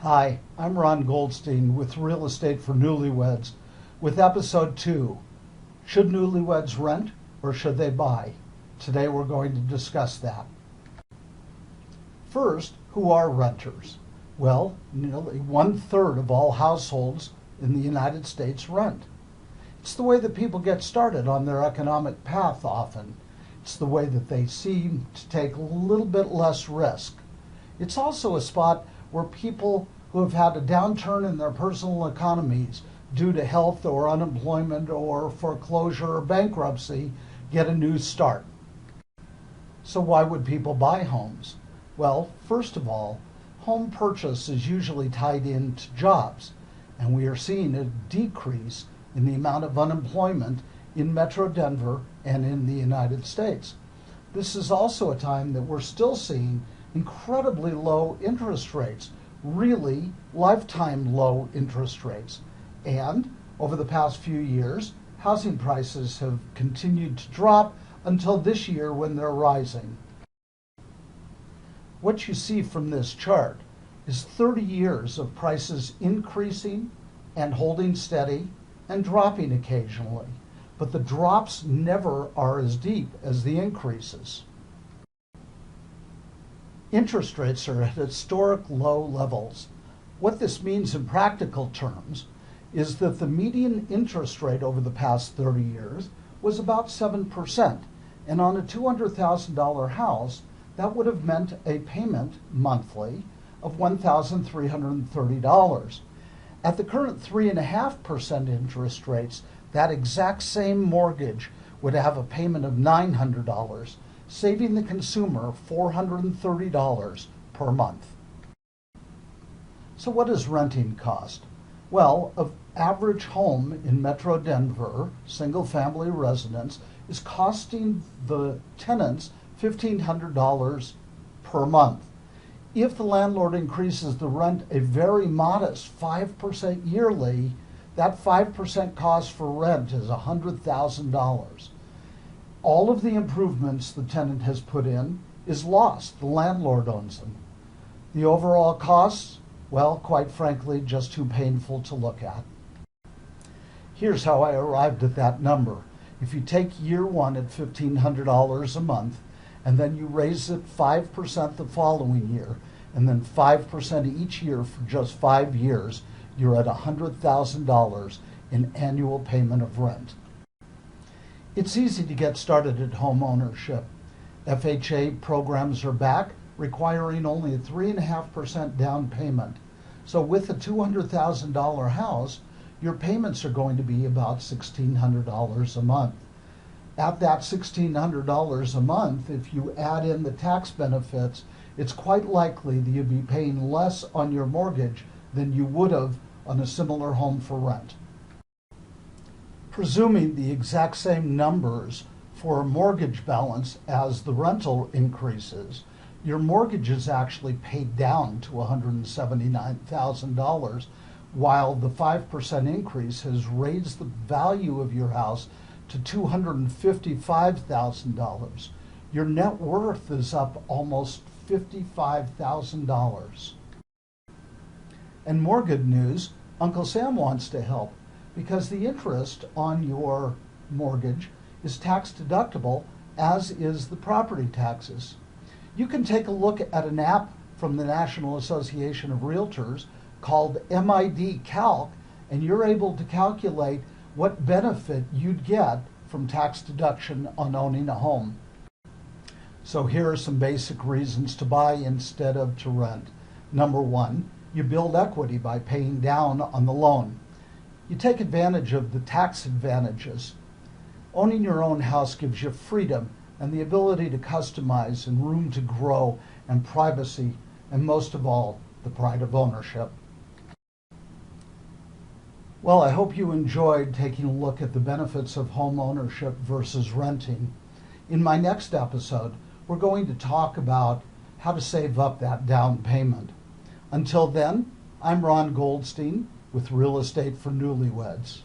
Hi, I'm Ron Goldstein with Real Estate for Newlyweds with episode 2. Should newlyweds rent or should they buy? Today we're going to discuss that. First, who are renters? Well, nearly 1/3 of all households in the United States rent. It's the way that people get started on their economic path often. It's the way that they seem to take a little bit less risk. It's also a spot where people who have had a downturn in their personal economies due to health or unemployment or foreclosure or bankruptcy get a new start. So why would people buy homes? Well, first of all, home purchase is usually tied into jobs, and we are seeing a decrease in the amount of unemployment in Metro Denver and in the United States. This is also a time that we're still seeing incredibly low interest rates, really lifetime low interest rates. And over the past few years, housing prices have continued to drop until this year when they're rising. What you see from this chart is 30 years of prices increasing and holding steady and dropping occasionally, but the drops never are as deep as the increases. Interest rates are at historic low levels. What this means in practical terms is that the median interest rate over the past 30 years was about 7%, and on a $200,000 house, that would have meant a payment monthly of $1,330. At the current 3.5% interest rates, that exact same mortgage would have a payment of $900, saving the consumer $430 per month. So what does renting cost? Well, an average home in Metro Denver, single-family residence, is costing the tenants $1,500 per month. If the landlord increases the rent a very modest 5% yearly, that 5% cost for rent is $100,000. All of the improvements the tenant has put in is lost. The landlord owns them. The overall costs, well, quite frankly, just too painful to look at. Here's how I arrived at that number. If you take year one at $1,500 a month, and then you raise it 5% the following year, and then 5% each year for just 5 years, you're at $100,000 in annual payment of rent. It's easy to get started at home ownership. FHA programs are back, requiring only a 3.5% down payment. So with a $200,000 house, your payments are going to be about $1,600 a month. At that $1,600 a month, if you add in the tax benefits, it's quite likely that you'll be paying less on your mortgage than you would have on a similar home for rent. Presuming the exact same numbers for a mortgage balance as the rental increases, your mortgage is actually paid down to $179,000, while the 5% increase has raised the value of your house to $255,000. Your net worth is up almost $55,000. And more good news, Uncle Sam wants to help, because the interest on your mortgage is tax deductible, as is the property taxes. You can take a look at an app from the National Association of Realtors called MID Calc, and you're able to calculate what benefit you'd get from tax deduction on owning a home. So here are some basic reasons to buy instead of to rent. Number one, you build equity by paying down on the loan. You take advantage of the tax advantages. Owning your own house gives you freedom and the ability to customize and room to grow and privacy, and most of all, the pride of ownership. Well, I hope you enjoyed taking a look at the benefits of home ownership versus renting. In my next episode, we're going to talk about how to save up that down payment. Until then, I'm Ron Goldstein with Real Estate for Newlyweds.